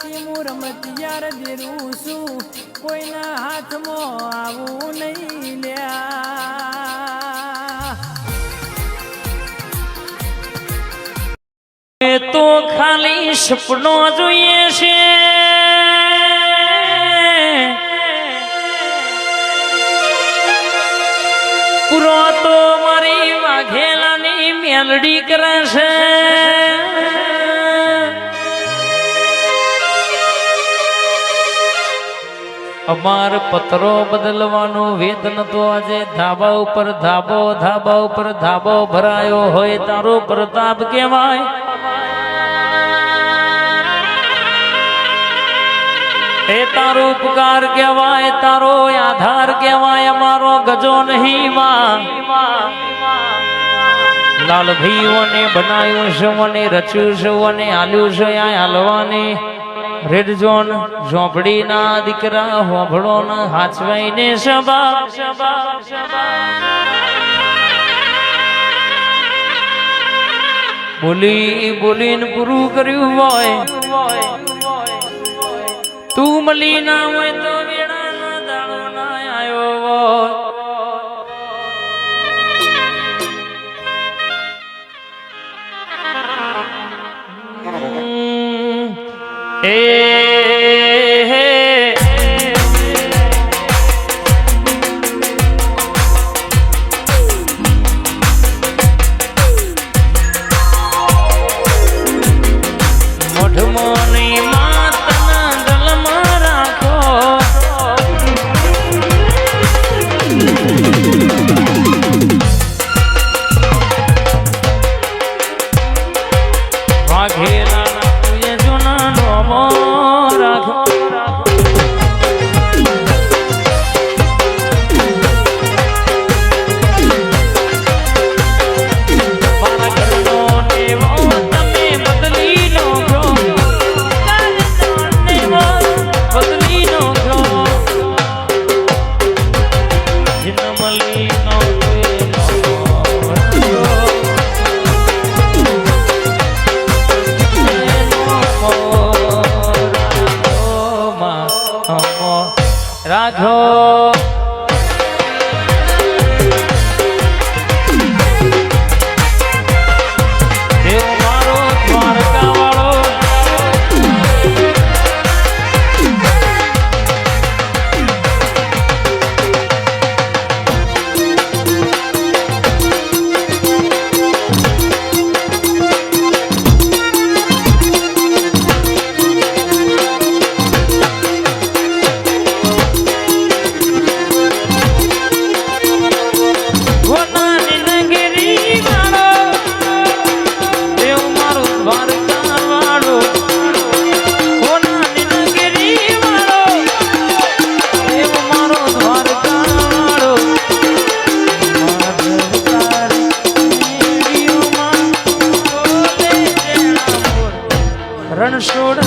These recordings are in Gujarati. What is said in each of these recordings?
હું રમતિયાર દેરું છું કોઈના હાથમાં આવું નહીં લ્યા તો ખાલી સપનો જોઈએ છે પૂરો તો મારી વાઘેલાની મેલડી કરે છે અમાર પત્રો બદલવાનો વેદ નતો આજે ધાબા ઉપર ધાબો ભરાયો હોય તારો પ્રતાપ કહેવાય એ તારો ઉપકાર કહેવાય તારો આધાર કહેવાય અમારો ગજો નહીં માં લાલ ભાઈઓને બનાવ્યું છે મને રચ્યું છે મને હાલ્યું છે આ હાલવાની રેડ ઝોન ઝોપડી ના દીકરા હોભળો ને હાચવાઈને સબા બોલીને પૂરું કર્યું હોય તું મળી ના હોય તો વેળા ના દાડો ના આવ્યો હોય રાધો દેવ મારો દ્વારકા વાળો રણછોડ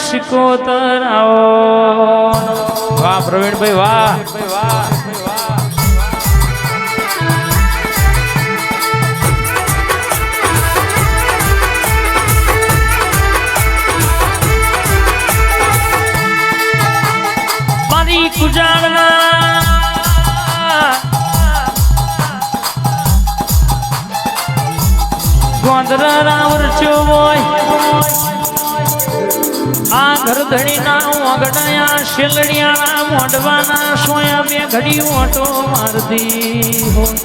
શિકોતર આવો વાહ પ્રવીણભાઈ વાહ મારી કુજાળના ગોંદરા રાવર ચોય આ ઘરધણી ના ઓગણયા શેલડિયાના મોઢવાના સોયા બે ઘડી ઓટો મારતી હોય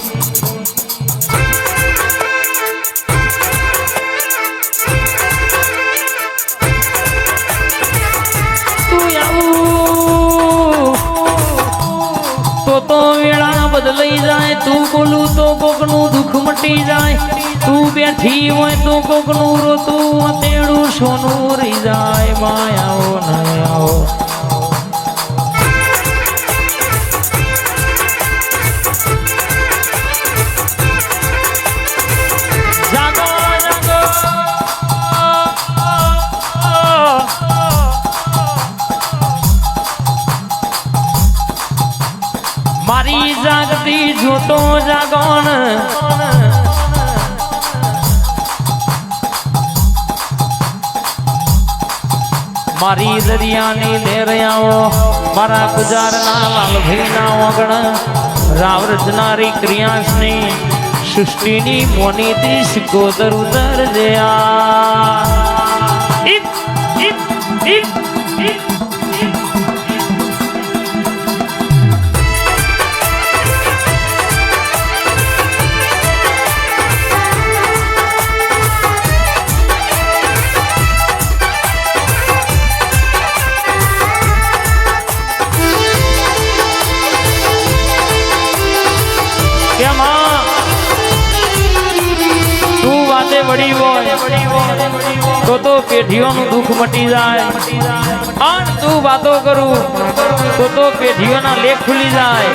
તું આવું તો વેળા બદલાઈ જાય તું બોલું તો કોકનું દુઃખ મટી જાય તું બેઠી હોય તો કોકનું રોતું તેડું સોનું રહી જાય માયાઓ નયાઓ જોતો જાગોણ મારી દરિયાની લેર આવો મારા ગુજારના લાલભાઈના ઓગણ રાવ રચનારી ક્રિયાસની સૃષ્ટિની મોનીથી શિકોદર ઉતર જયા વડી હોય તો પેઢીઓનું દુઃખ મટી જાય અને તું વાતો કરું તો પેઢીઓના લેખ ખુલી જાય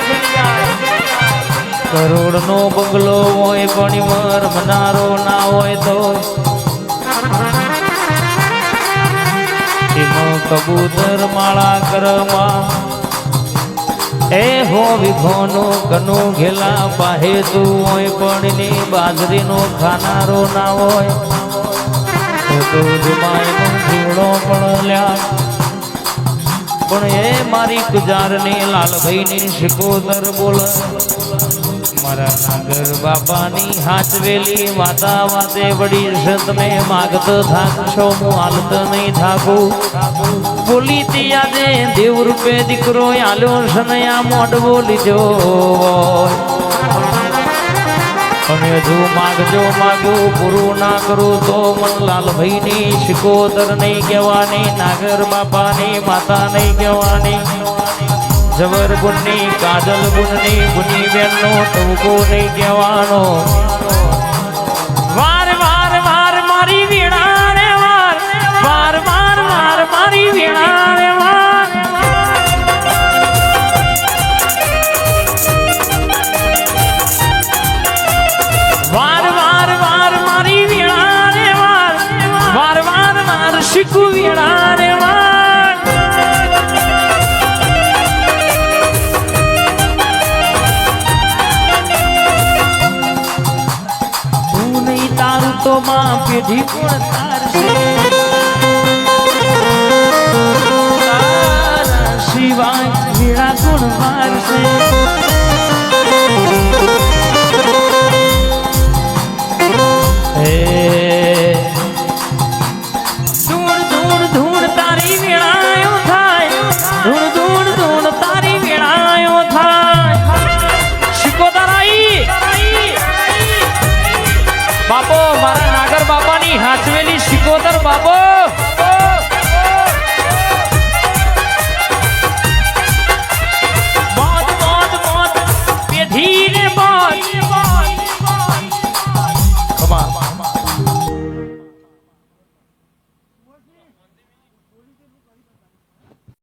કરોડનો બંગલો હોય પણ મર મનારો ના હોય તો એમાં કબૂતર માળા કરમાં એ હો વિભોનો કનો ઘેલા પાહે તું હોય પણ ની બાજરીનો ખાનારો ના હોય તો જમાયનો જીવડો પણ લ્યા પણ એ મારી ગુજારની લાલભાઈની શિકોદર બોલ મારા નાગર બાપાની હાચવેલી વાતા વાતે વડી છે તમે માગતો થાકશો હું હાલત નહીં થાકું બોલી તી આજે દેવ રૂપે દીકરો આલ્યો સનયા મોઢવો લીધો અને જો માગજો માગું પૂરું ના કરું તો મનલાલભાઈની શિકોદર નહીં કહેવાની નાગર બાપાની માતા નહીં કહેવાની જબર ગુણની કાજલ ગુણની ગુની બેનનો ટૂંકો નહીં કહેવાનો વાર વાર વાર મારી વીણા રે વાર વાર વાર વાર મારી વીણા રે વાર વાર વાર વાર મારી વીણા રે વાર વાર વાર વાર શીખું વીણા રે વાર તો માં પેઢી પણ તારા શિવાય વીણા ગુણ મારશે ધૂણ ધૂણ ધૂણ તારી વીણાયો થાય ધૂણ ધૂણ ધૂણ તારી વીણાયો થાય શિકોદરાઈ બાપો મારા નાગર બાપાની હાચવેલી શિકોદર બાપો